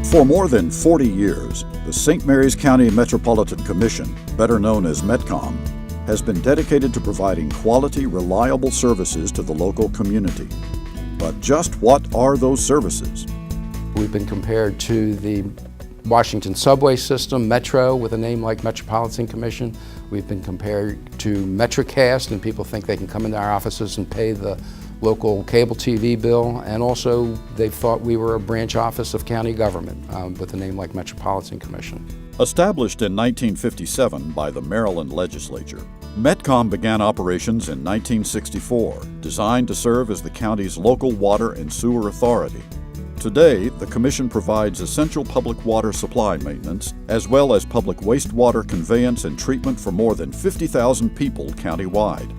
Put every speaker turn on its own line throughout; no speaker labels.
For more than 40 years, the St. Mary's County Metropolitan Commission, better known as MetCom, has been dedicated to providing quality, reliable services to the local community. But just what are those services?
We've been compared to the Washington subway system, Metro, with a name like Metropolitan Commission. We've been compared to MetroCast, and people think they can come into our offices and pay the local cable TV bill, and also they thought we were a branch office of county government with a name like Metropolitan Commission.
Established in 1957 by the Maryland legislature, MetCom began operations in 1964, designed to serve as the county's local water and sewer authority. Today, the Commission provides essential public water supply maintenance, as well as public wastewater conveyance and treatment for more than 50,000 people countywide.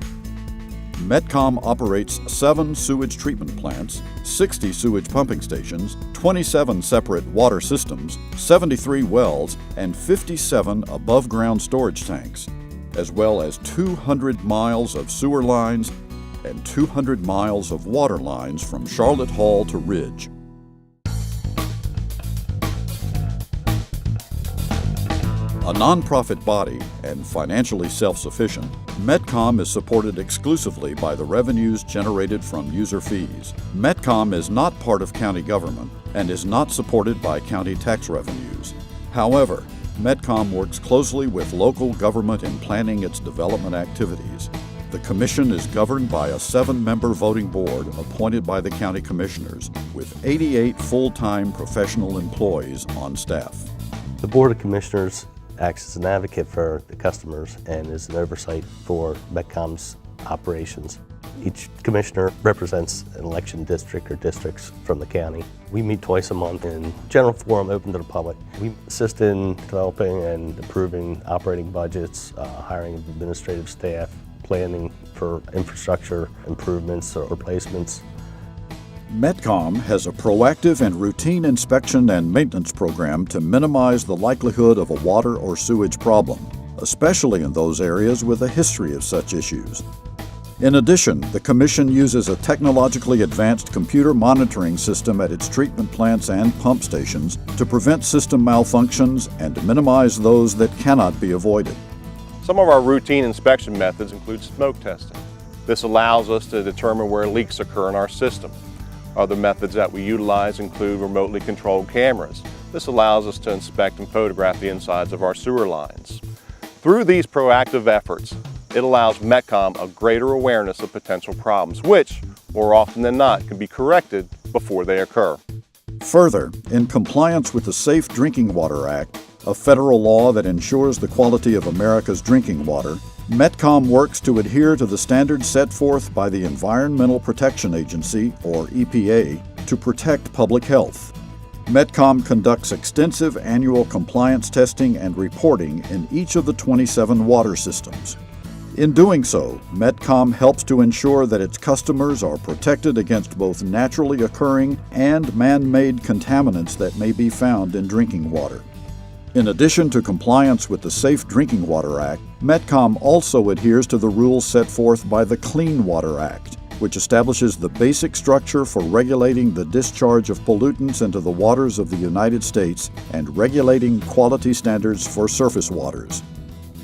MetCom operates 7 sewage treatment plants, 60 sewage pumping stations, 27 separate water systems, 73 wells, and 57 above-ground storage tanks, as well as 200 miles of sewer lines and 200 miles of water lines from Charlotte Hall to Ridge. A nonprofit body and financially self-sufficient, MetCom is supported exclusively by the revenues generated from user fees. MetCom is not part of county government and is not supported by county tax revenues. However, MetCom works closely with local government in planning its development activities. The Commission is governed by a 7-member voting board appointed by the county commissioners, with 88 full-time professional employees on staff.
The Board of Commissioners acts as an advocate for the customers and is an oversight for MetCom's operations. Each commissioner represents an election district or districts from the county. We meet twice a month in general forum open to the public. We assist in developing and approving operating budgets, hiring of administrative staff, planning for infrastructure improvements or replacements.
MetCom has a proactive and routine inspection and maintenance program to minimize the likelihood of a water or sewage problem, especially in those areas with a history of such issues. In addition, the Commission uses a technologically advanced computer monitoring system at its treatment plants and pump stations to prevent system malfunctions and to minimize those that cannot be avoided.
Some of our routine inspection methods include smoke testing. This allows us to determine where leaks occur in our system. Other methods that we utilize include remotely controlled cameras. This allows us to inspect and photograph the insides of our sewer lines. Through these proactive efforts, it allows MetCom a greater awareness of potential problems, which, more often than not, can be corrected before they occur.
Further, in compliance with the Safe Drinking Water Act, a federal law that ensures the quality of America's drinking water, MetCom works to adhere to the standards set forth by the Environmental Protection Agency, or EPA, to protect public health. MetCom conducts extensive annual compliance testing and reporting in each of the 27 water systems. In doing so, MetCom helps to ensure that its customers are protected against both naturally occurring and man-made contaminants that may be found in drinking water. In addition to compliance with the Safe Drinking Water Act, MetCom also adheres to the rules set forth by the Clean Water Act, which establishes the basic structure for regulating the discharge of pollutants into the waters of the United States and regulating quality standards for surface waters.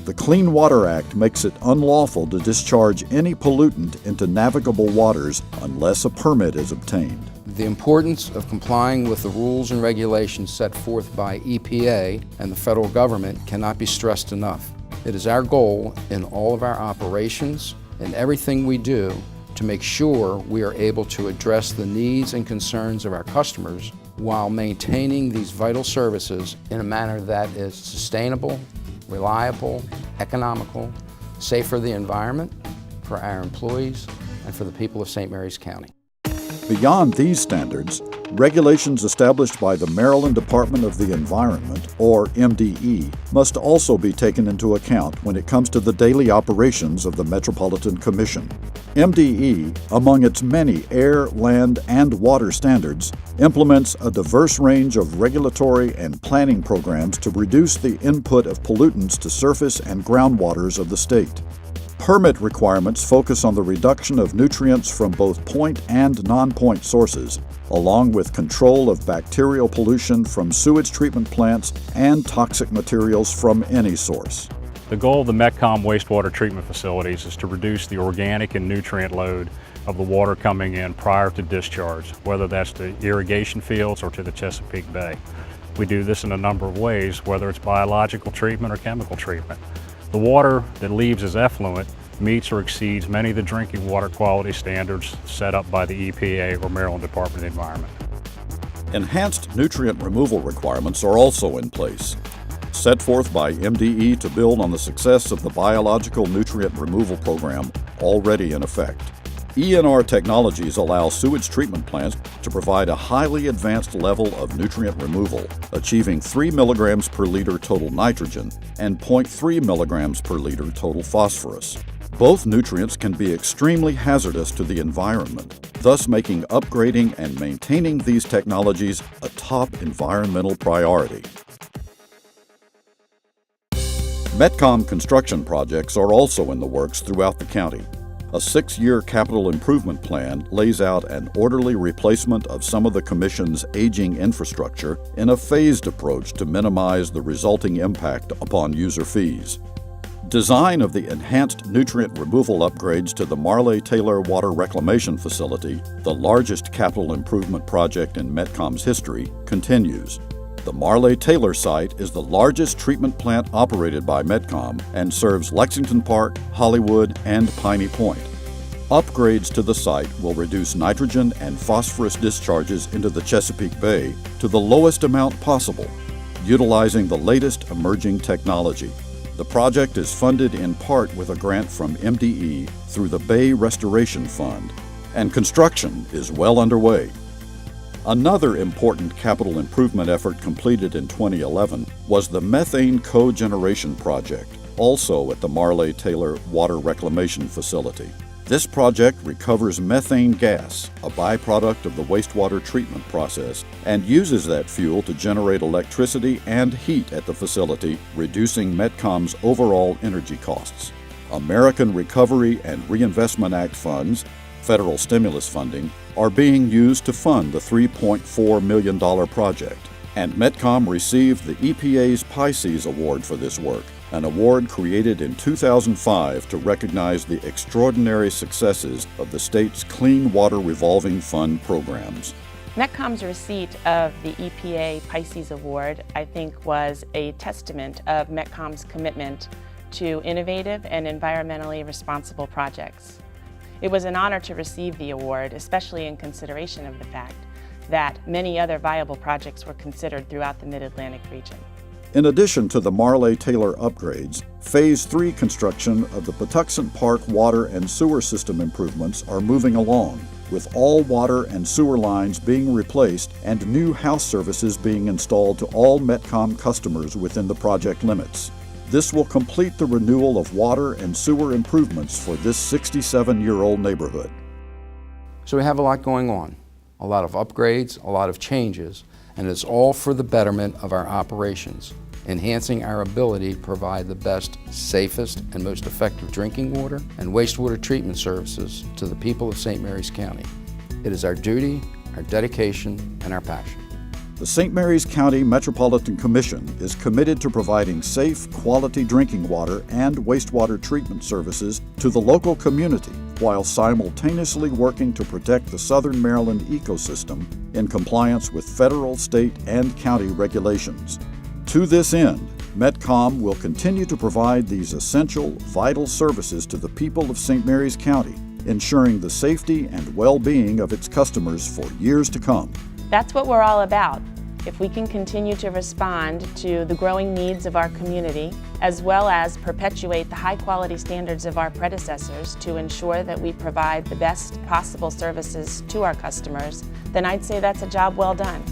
The Clean Water Act makes it unlawful to discharge any pollutant into navigable waters unless a permit is obtained.
The importance of complying with the rules and regulations set forth by EPA and the federal government cannot be stressed enough. It is our goal in all of our operations and everything we do to make sure we are able to address the needs and concerns of our customers while maintaining these vital services in a manner that is sustainable, reliable, economical, safe for the environment, for our employees, and for the people of St. Mary's County.
Beyond these standards, regulations established by the Maryland Department of the Environment, or MDE, must also be taken into account when it comes to the daily operations of the Metropolitan Commission. MDE, among its many air, land, and water standards, implements a diverse range of regulatory and planning programs to reduce the input of pollutants to surface and groundwaters of the state. Permit requirements focus on the reduction of nutrients from both point and non-point sources, along with control of bacterial pollution from sewage treatment plants and toxic materials from any source.
The goal of the MetCom wastewater treatment facilities is to reduce the organic and nutrient load of the water coming in prior to discharge, whether that's to irrigation fields or to the Chesapeake Bay. We do this in a number of ways, whether it's biological treatment or chemical treatment. The water that leaves as effluent meets or exceeds many of the drinking water quality standards set up by the EPA or Maryland Department of the Environment.
Enhanced nutrient removal requirements are also in place, set forth by MDE to build on the success of the biological nutrient removal program already in effect. ENR technologies allow sewage treatment plants to provide a highly advanced level of nutrient removal, achieving 3 milligrams per liter total nitrogen and 0.3 milligrams per liter total phosphorus. Both nutrients can be extremely hazardous to the environment, thus making upgrading and maintaining these technologies a top environmental priority. MetCom construction projects are also in the works throughout the county. A 6-year capital improvement plan lays out an orderly replacement of some of the Commission's aging infrastructure in a phased approach to minimize the resulting impact upon user fees. Design of the enhanced nutrient removal upgrades to the Marley-Taylor Water Reclamation Facility, the largest capital improvement project in MetCom's history, continues. The Marley-Taylor site is the largest treatment plant operated by MetCom and serves Lexington Park, Hollywood, and Piney Point. Upgrades to the site will reduce nitrogen and phosphorus discharges into the Chesapeake Bay to the lowest amount possible, utilizing the latest emerging technology. The project is funded in part with a grant from MDE through the Bay Restoration Fund, and construction is well underway. Another important capital improvement effort completed in 2011 was the methane cogeneration project, also at the Marley-Taylor Water Reclamation Facility. This project recovers methane gas, a byproduct of the wastewater treatment process, and uses that fuel to generate electricity and heat at the facility, reducing MetCom's overall energy costs. American Recovery and Reinvestment Act funds, federal stimulus funding, are being used to fund the $3.4 million project, and MetCom received the EPA's Pisces Award for this work, an award created in 2005 to recognize the extraordinary successes of the state's Clean Water Revolving Fund programs.
MetCom's receipt of the EPA Pisces Award, I think, was a testament of MetCom's commitment to innovative and environmentally responsible projects. It was an honor to receive the award, especially in consideration of the fact that many other viable projects were considered throughout the Mid-Atlantic region.
In addition to the Marley-Taylor upgrades, Phase 3 construction of the Patuxent Park water and sewer system improvements are moving along, with all water and sewer lines being replaced and new house services being installed to all MetCom customers within the project limits. This will complete the renewal of water and sewer improvements for this 67-year-old neighborhood.
So we have a lot going on, a lot of upgrades, a lot of changes, and it's all for the betterment of our operations, enhancing our ability to provide the best, safest, and most effective drinking water and wastewater treatment services to the people of St. Mary's County. It is our duty, our dedication, and our passion.
The St. Mary's County Metropolitan Commission is committed to providing safe, quality drinking water and wastewater treatment services to the local community while simultaneously working to protect the Southern Maryland ecosystem in compliance with federal, state, and county regulations. To this end, MetCom will continue to provide these essential, vital services to the people of St. Mary's County, ensuring the safety and well-being of its customers for years to come.
That's what we're all about. If we can continue to respond to the growing needs of our community, as well as perpetuate the high-quality standards of our predecessors to ensure that we provide the best possible services to our customers, then I'd say that's a job well done.